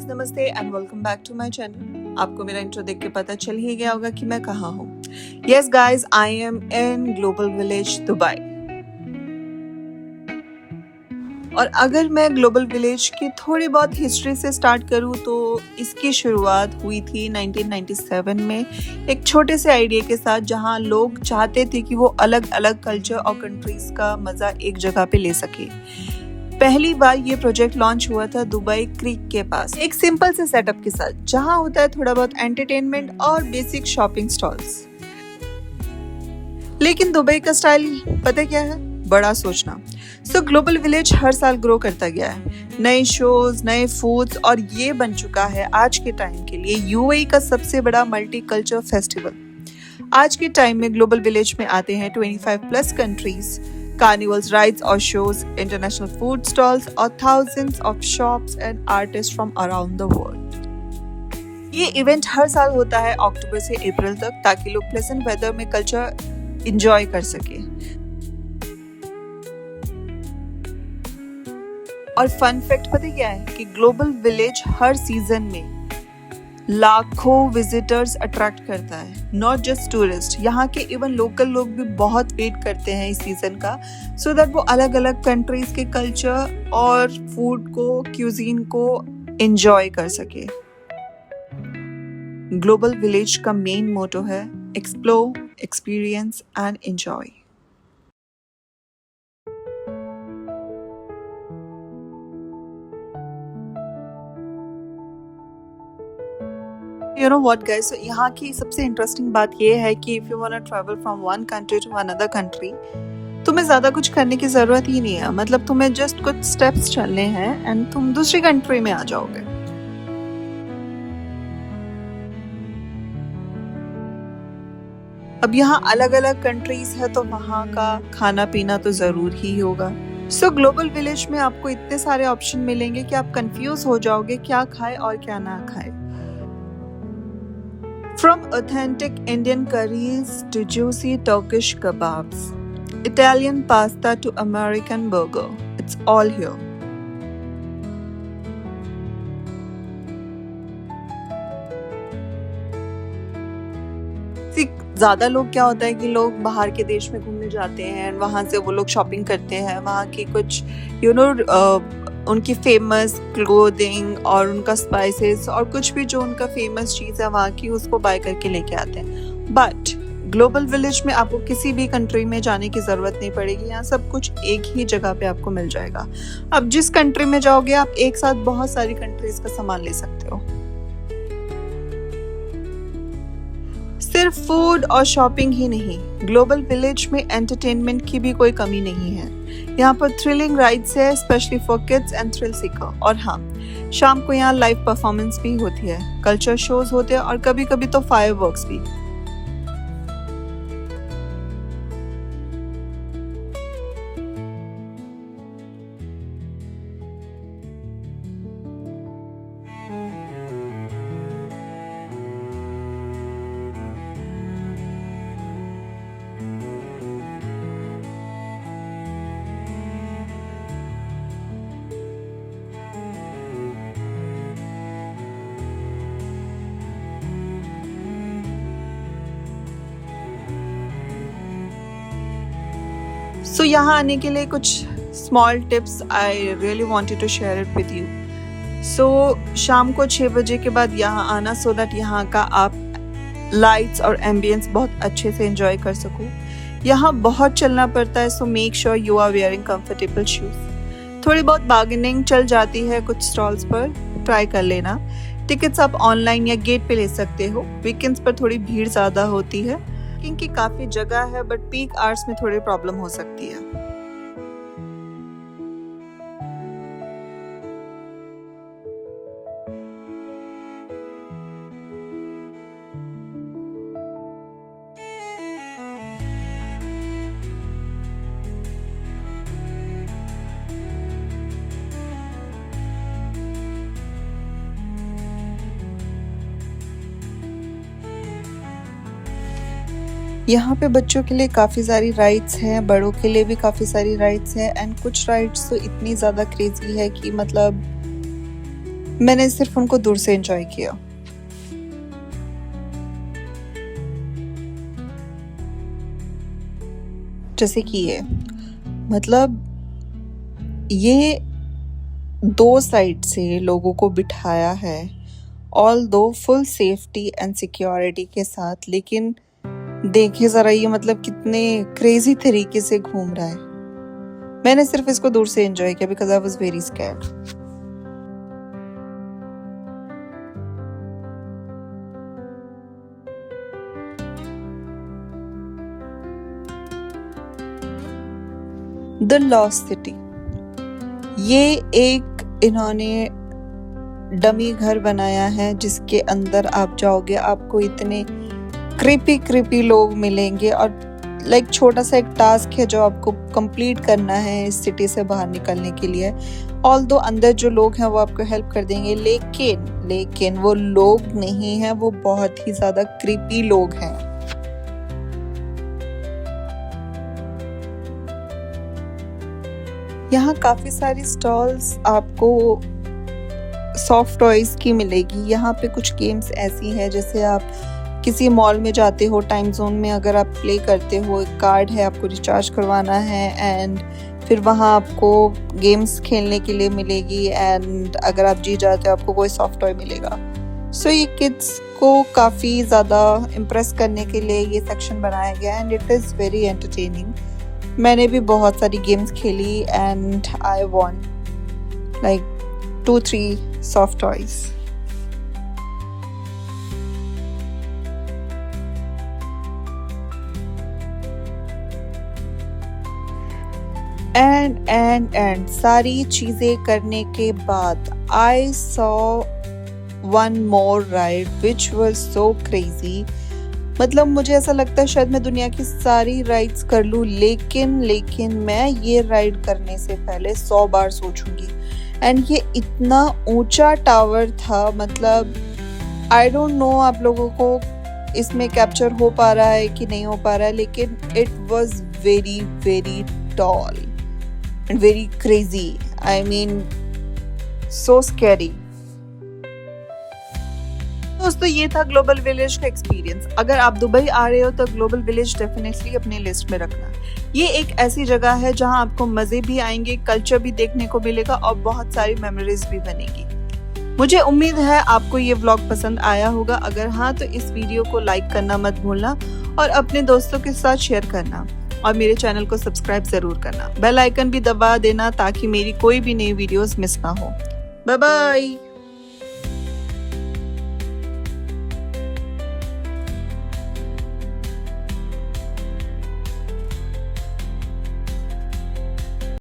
नमस्ते and welcome back to my channel. आपको मेरा इंट्रो देख के पता चल ही गया होगा कि मैं कहाँ हूँ। Yes guys, I am in global village Dubai. और अगर मैं ग्लोबल विलेज की थोड़ी बहुत हिस्ट्री से स्टार्ट करूँ तो इसकी शुरुआत हुई थी 1997 में एक छोटे से आइडिया के साथ, जहाँ लोग चाहते थे कि वो अलग अलग कल्चर और कंट्रीज का मजा एक जगह पे ले सके। पहली बार ये प्रोजेक्ट लॉन्च हुआ था दुबई क्रीक के पास, एक सिंपल से सेटअप के साथ, जहां होता है थोड़ा बहुत एंटरटेनमेंट और बेसिक शॉपिंग स्टॉल्स। लेकिन दुबई का स्टाइल पता क्या है? बड़ा सोचना। सो ग्लोबल विलेज हर साल ग्रो करता गया है, नए शोज, नए फूड्स, और ये बन चुका है आज के टाइम के लिए यूएई का सबसे बड़ा मल्टी कल्चर फेस्टिवल। आज के टाइम में ग्लोबल विलेज में आते हैं 25+ countries, carnivals, rides or shows, international food stalls और thousands of shops and artists from around the world। ये इवेंट हर साल होता है अक्टूबर से अप्रैल तक, ताकि लोग प्लेजेंट वेदर में कल्चर एंजॉय कर सके। और फन फैक्ट पता क्या है कि ग्लोबल विलेज हर सीजन में लाखों विजिटर्स अट्रैक्ट करता है, नॉट जस्ट टूरिस्ट। यहाँ के इवन लोकल लोग भी बहुत वेट करते हैं इस सीजन का, सो दैट वो अलग अलग कंट्रीज के कल्चर और फूड को, क्यूजीन को एंजॉय कर सके। ग्लोबल विलेज का मेन मोटो है explore, experience and enjoy. You know what guys, so यहाँ की सबसे इंटरेस्टिंग बात ये है कि if you wanna travel from one country to another country, तुम्हें ज़्यादा कुछ करने की ज़रूरत ही नहीं है। मतलब तुम्हें जस्ट कुछ स्टेप्स चलने हैं एंड तुम दूसरी कंट्री में आ जाओगे। अब यहाँ अलग अलग कंट्रीज है तो वहाँ का खाना पीना तो ज़रूर ही होगा। सो ग्लोबल विलेज में आपको इतने सारे ऑप्शन मिलेंगे कि आप कंफ्यूज हो जाओगे क्या खाए और क्या ना खाए। From authentic Indian curries to juicy Turkish kebabs, Italian pasta to American burger, it's all here. ज़्यादा लोग क्या होता है कि लोग बाहर के देश में घूमने जाते हैं, वहाँ से वो लोग शॉपिंग करते हैं, वहाँ की कुछ उनकी फेमस क्लोथिंग और उनका स्पाइसेस और कुछ भी जो उनका फेमस चीज़ है वहाँ की, उसको बाय करके लेके आते हैं। बट ग्लोबल विलेज में आपको किसी भी कंट्री में जाने की ज़रूरत नहीं पड़ेगी। यहाँ सब कुछ एक ही जगह पे आपको मिल जाएगा। अब जिस कंट्री में जाओगे आप एक साथ बहुत सारी कंट्रीज का सामान ले सकते हो। सिर्फ फूड और शॉपिंग ही नहीं, ग्लोबल विलेज में एंटरटेनमेंट की भी कोई कमी नहीं है। यहाँ पर थ्रिलिंग राइड्स है, specially for kids and thrill Sikar. और हाँ, शाम को यहाँ लाइव परफॉर्मेंस भी होती है, कल्चर शोज होते हैं और कभी कभी तो फायरवर्क्स भी। सो यहाँ आने के लिए कुछ small tips I really wanted to share it with you. So शाम को 6 बजे के बाद यहाँ आना, सो दैट यहाँ का आप लाइट्स और एम्बियंस बहुत अच्छे से एंजॉय कर सको। यहाँ बहुत चलना पड़ता है, so make sure you are wearing comfortable shoes. थोड़ी बहुत बार्गेनिंग चल जाती है कुछ स्टॉल्स पर, ट्राई कर लेना। टिकट्स आप ऑनलाइन या गेट पे ले सकते हो। वीकेंड्स पर थोड़ी भीड़ ज़्यादा होती है क्योंकि काफ़ी जगह है, बट पीक आवर्स में थोड़ी प्रॉब्लम हो सकती है। यहाँ पे बच्चों के लिए काफ़ी सारी राइड्स हैं, बड़ों के लिए भी काफ़ी सारी राइड्स हैं, एंड कुछ राइड्स तो इतनी ज़्यादा क्रेजी है कि मतलब मैंने सिर्फ उनको दूर से एंजॉय किया। जैसे कि ये मतलब ये 2 साइड से लोगों को बिठाया है, although full safety and security के साथ, लेकिन देखिए ज़रा ये मतलब कितने क्रेजी तरीके से घूम रहा है। मैंने सिर्फ इसको दूर से एंजॉय किया because I was very scared. The lost city, ये एक इन्होंने डमी घर बनाया है जिसके अंदर आप जाओगे आपको इतने क्रीपी लोग मिलेंगे और लाइक छोटा सा एक टास्क है जो आपको कंप्लीट करना है इस सिटी से बाहर निकलने के लिए। ऑल्दो अंदर जो लोग हैं वो आपको हेल्प कर देंगे, लेकिन वो लोग नहीं हैं, वो बहुत ही ज्यादा क्रीपी लोग हैं। यहाँ काफी सारी स्टॉल्स आपको सॉफ्ट टॉयज की मिलेगी। यहाँ पे कुछ गेम्स ऐसी हैं जैसे आप किसी मॉल में जाते हो, टाइम जोन में अगर आप प्ले करते हो, एक कार्ड है आपको रिचार्ज करवाना है एंड फिर वहाँ आपको गेम्स खेलने के लिए मिलेगी एंड अगर आप जीत जाते हो आपको कोई सॉफ्ट टॉय मिलेगा। सो ये किड्स को काफ़ी ज़्यादा इम्प्रेस करने के लिए ये सेक्शन बनाया गया and it is very entertaining. मैंने भी बहुत सारी गेम्स खेली and I won like 2-3 soft toys. And सारी चीजें करने के बाद I saw one more ride which was so crazy. मतलब मुझे ऐसा लगता है शायद मैं दुनिया की सारी राइड्स कर लूँ, लेकिन मैं ये राइड करने से पहले 100 बार सोचूंगी। एंड ये इतना ऊंचा टावर था, मतलब आई डोंट नो आप लोगों को इसमें कैप्चर हो पा रहा है कि नहीं हो पा रहा है, लेकिन it was very tall and very crazy. I mean so scary. दोस्तों ये था ग्लोबल विलेज का एक्सपीरियंस। अगर आप दुबई आ रहे हो तो ग्लोबल विलेज डेफिनेटली अपनी लिस्ट में रखना। ये एक ऐसी जगह है जहां आपको मजे भी आएंगे, कल्चर भी देखने को मिलेगा और बहुत सारी मेमोरीज भी बनेगी। मुझे उम्मीद है आपको ये व्लॉग पसंद आया होगा। अगर हाँ तो इस वीडियो को लाइक करना मत भूलना और अपने दोस्तों के साथ शेयर करना और मेरे चैनल को सब्सक्राइब जरूर करना। बेल आइकन भी दबा देना ताकि मेरी कोई भी नई वीडियोस मिस ना हो। Bye bye.